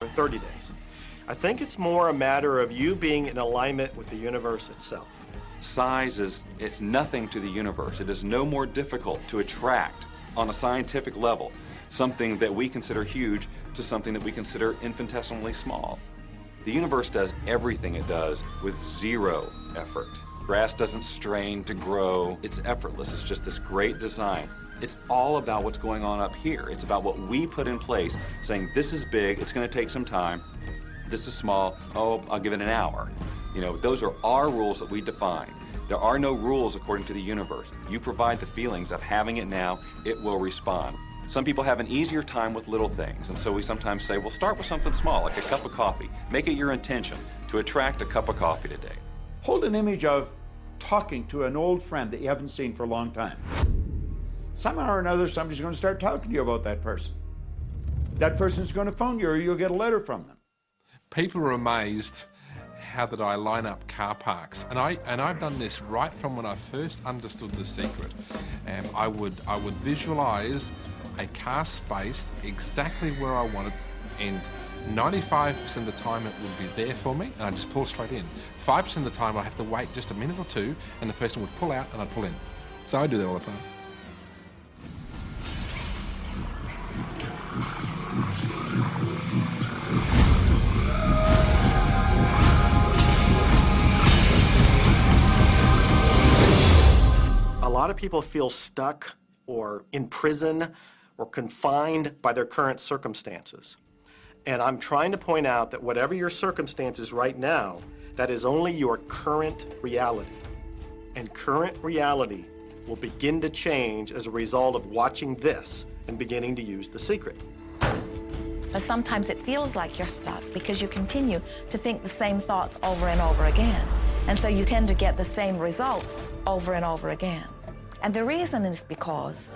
for 30 days. I think it's more a matter of you being in alignment with the universe itself. Size it's nothing to the universe. It is no more difficult to attract on a scientific level something that we consider huge to something that we consider infinitesimally small. The universe does everything it does with zero effort. Grass doesn't strain to grow. It's effortless. It's just this great design. It's all about what's going on up here. It's about what we put in place, saying this is big, it's going to take some time. This is small, oh, I'll give it an hour. You know, those are our rules that we define. There are no rules according to the universe. You provide the feelings of having it now, it will respond. Some people have an easier time with little things, and so we sometimes say, well, start with something small, like a cup of coffee. Make it your intention to attract a cup of coffee today. Hold an image of talking to an old friend that you haven't seen for a long time. Somehow or another, somebody's going to start talking to you about that person. That person's going to phone you, or you'll get a letter from them. People are amazed how that I line up car parks, and I've done this right from when I first understood the secret. I would visualize a car space exactly where I wanted, and 95% of the time it would be there for me, and I just pull straight in. 5% of the time I have to wait just a minute or two, and the person would pull out and I'd pull in. So I do that all the time. A lot of people feel stuck or in prison or confined by their current circumstances. And I'm trying to point out that whatever your circumstances right now, that is only your current reality. And current reality will begin to change as a result of watching this and beginning to use the secret. But sometimes it feels like you're stuck because you continue to think the same thoughts over and over again. And so you tend to get the same results over and over again. And the reason is because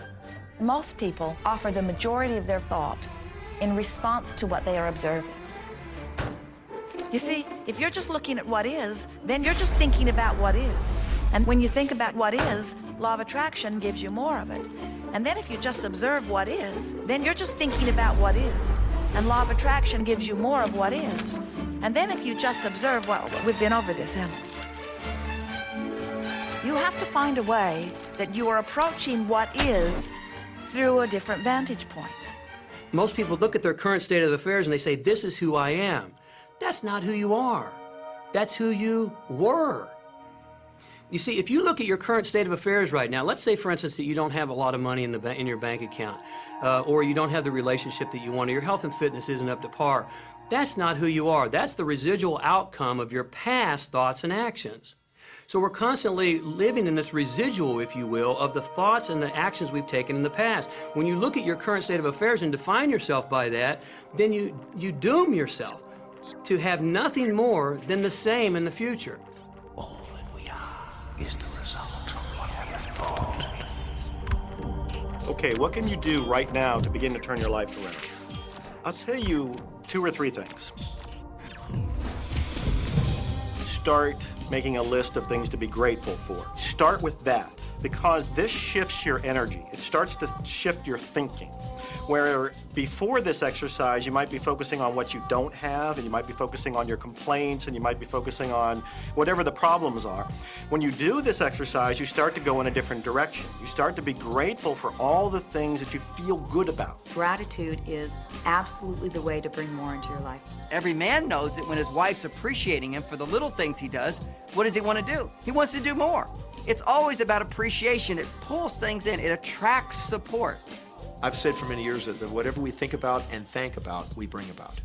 most people offer the majority of their thought in response to what they are observing. You see, if you're just looking at what is, then you're just thinking about what is. And when you think about what is, law of attraction gives you more of it. And then if you just observe what is, then you're just thinking about what is. And law of attraction gives you more of what is. And then if you just observe, well, we've been over this, haven't we? You have to find a way that you are approaching what is through a different vantage point. Most people look at their current state of affairs and they say, this is who I am. That's not who you are. That's who you were. You see, if you look at your current state of affairs right now, let's say, for instance, that you don't have a lot of money in your bank account, or you don't have the relationship that you want, or your health and fitness isn't up to par. That's not who you are. That's the residual outcome of your past thoughts and actions. So we're constantly living in this residual, if you will, of the thoughts and the actions we've taken in the past. When you look at your current state of affairs and define yourself by that, then you doom yourself to have nothing more than the same in the future. All that we are is the result of what we have thought. Okay, what can you do right now to begin to turn your life around? I'll tell you 2 or 3 things. Start making a list of things to be grateful for. Start with that, because this shifts your energy. It starts to shift your thinking. Where before this exercise, you might be focusing on what you don't have, and you might be focusing on your complaints, and you might be focusing on whatever the problems are. When you do this exercise, you start to go in a different direction. You start to be grateful for all the things that you feel good about. Gratitude is absolutely the way to bring more into your life. Every man knows that when his wife's appreciating him for the little things he does, what does he want to do? He wants to do more. It's always about appreciation. It pulls things in. It attracts support. I've said for many years that whatever we think about and thank about, we bring about.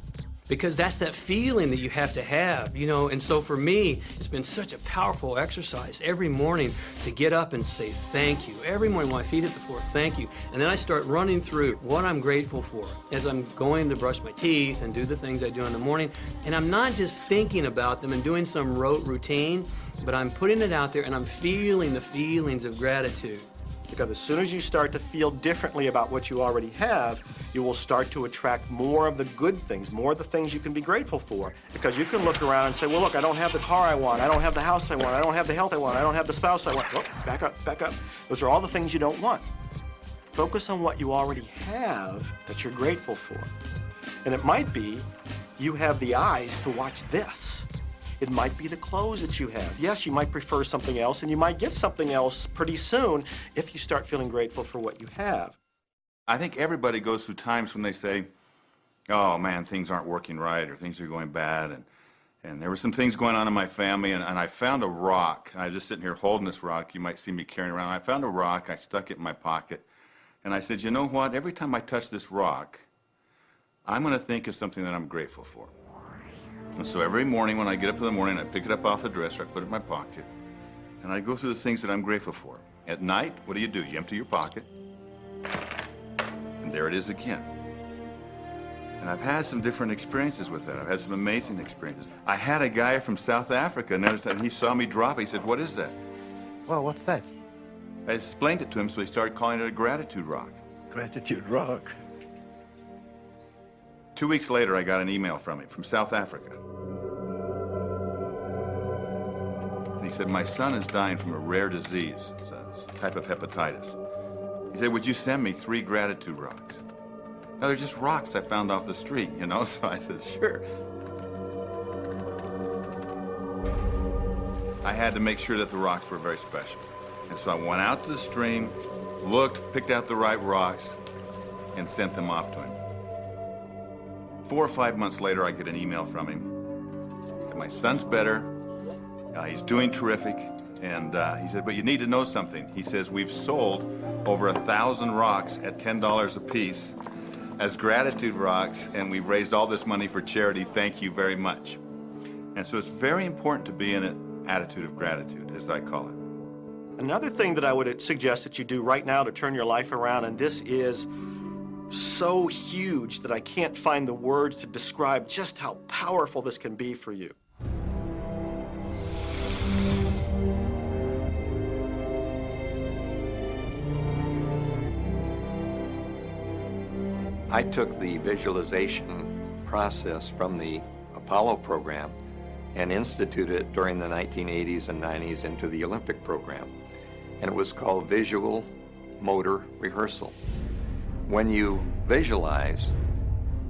Because that's that feeling that you have to have, you know, and so for me, it's been such a powerful exercise every morning to get up and say thank you. Every morning when my feet hit the floor, thank you. And then I start running through what I'm grateful for as I'm going to brush my teeth and do the things I do in the morning. And I'm not just thinking about them and doing some rote routine, but I'm putting it out there and I'm feeling the feelings of gratitude. Because as soon as you start to feel differently about what you already have, you will start to attract more of the good things, more of the things you can be grateful for. Because you can look around and say, well, look, I don't have the car I want, I don't have the house I want, I don't have the health I want, I don't have the spouse I want. Oh, back up, back up. Those are all the things you don't want. Focus on what you already have that you're grateful for. And it might be you have the eyes to watch this. It might be the clothes that you have. Yes, you might prefer something else, and you might get something else pretty soon if you start feeling grateful for what you have. I think everybody goes through times when they say, oh man, things aren't working right, or things are going bad, and there were some things going on in my family, and I found a rock. I was just sitting here holding this rock. You might see me carrying around. I found a rock. I stuck it in my pocket, and I said, you know what? Every time I touch this rock, I'm going to think of something that I'm grateful for. And so every morning when I get up in the morning, I pick it up off the dresser, I put it in my pocket, and I go through the things that I'm grateful for. At night, what do? You empty your pocket, and there it is again. And I've had some different experiences with that. I've had some amazing experiences. I had a guy from South Africa, and he saw me drop it. He said, what is that? Well, what's that? I explained it to him, so he started calling it a gratitude rock. Gratitude rock. 2 weeks later, I got an email from him from South Africa. And he said, my son is dying from a rare disease. It's a type of hepatitis. He said, would you send me 3 gratitude rocks? Now, they're just rocks I found off the street, you know? So I said, sure. I had to make sure that the rocks were very special. And so I went out to the stream, looked, picked out the right rocks, and sent them off to him. 4 or 5 months later, I get an email from him. He said, my son's better. He's doing terrific. And he said, but you need to know something. He says, we've sold over 1,000 rocks at $10 a piece as gratitude rocks, and we've raised all this money for charity. Thank you very much. And so it's very important to be in an attitude of gratitude, as I call it. Another thing that I would suggest that you do right now to turn your life around, and this is so huge that I can't find the words to describe just how powerful this can be for you. I took the visualization process from the Apollo program and instituted it during the 1980s and 90s into the Olympic program. And it was called visual motor rehearsal. When you visualize,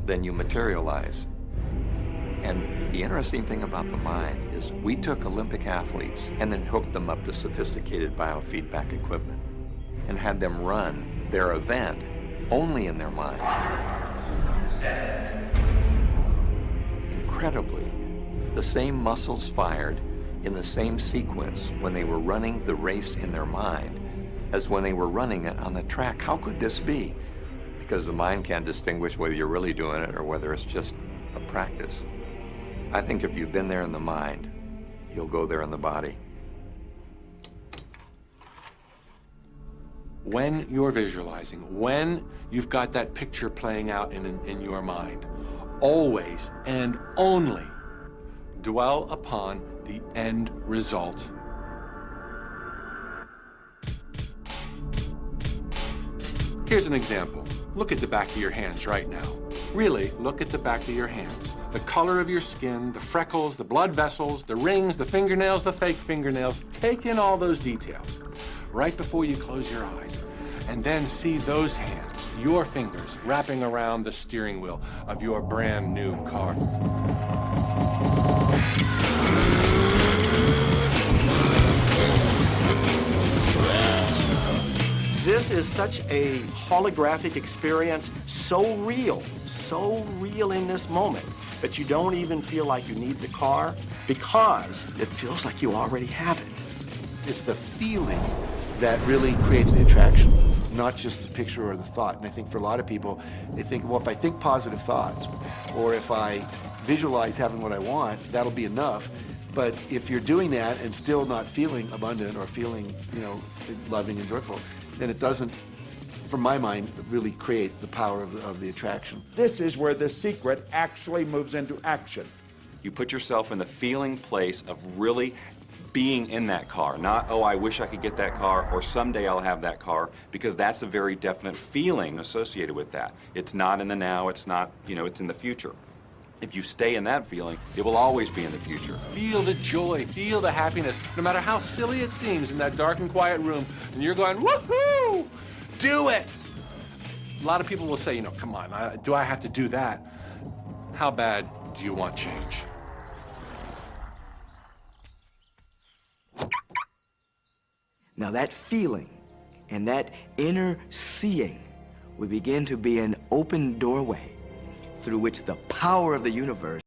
then you materialize. And the interesting thing about the mind is we took Olympic athletes and then hooked them up to sophisticated biofeedback equipment and had them run their event only in their mind. Incredibly, the same muscles fired in the same sequence when they were running the race in their mind as when they were running it on the track. How could this be? Because the mind can't distinguish whether you're really doing it or whether it's just a practice. I think if you've been there in the mind, you'll go there in the body. When you're visualizing, when you've got that picture playing out in your mind, always and only dwell upon the end result. Here's an example. Look at the back of your hands right now. Really, look at the back of your hands. The color of your skin, the freckles, the blood vessels, the rings, the fingernails, the fake fingernails. Take in all those details right before you close your eyes. And then see those hands, your fingers, wrapping around the steering wheel of your brand new car. This is such a holographic experience, so real in this moment, that you don't even feel like you need the car because it feels like you already have it. It's the feeling that really creates the attraction, not just the picture or the thought. And I think for a lot of people, they think, well, if I think positive thoughts, or if I visualize having what I want, that'll be enough. But if you're doing that and still not feeling abundant or feeling, loving and joyful, then it doesn't, from my mind, really create the power of the attraction. This is where the secret actually moves into action. You put yourself in the feeling place of really being in that car, not, oh, I wish I could get that car, or someday I'll have that car, because that's a very definite feeling associated with that. It's not in the now, it's not, it's in the future. If you stay in that feeling, it will always be in the future. Feel the joy, feel the happiness, no matter how silly it seems in that dark and quiet room, and you're going, woohoo, do it. A lot of people will say, come on, do I have to do that? How bad do you want change? Now that feeling and that inner seeing would begin to be an open doorway through which the power of the universe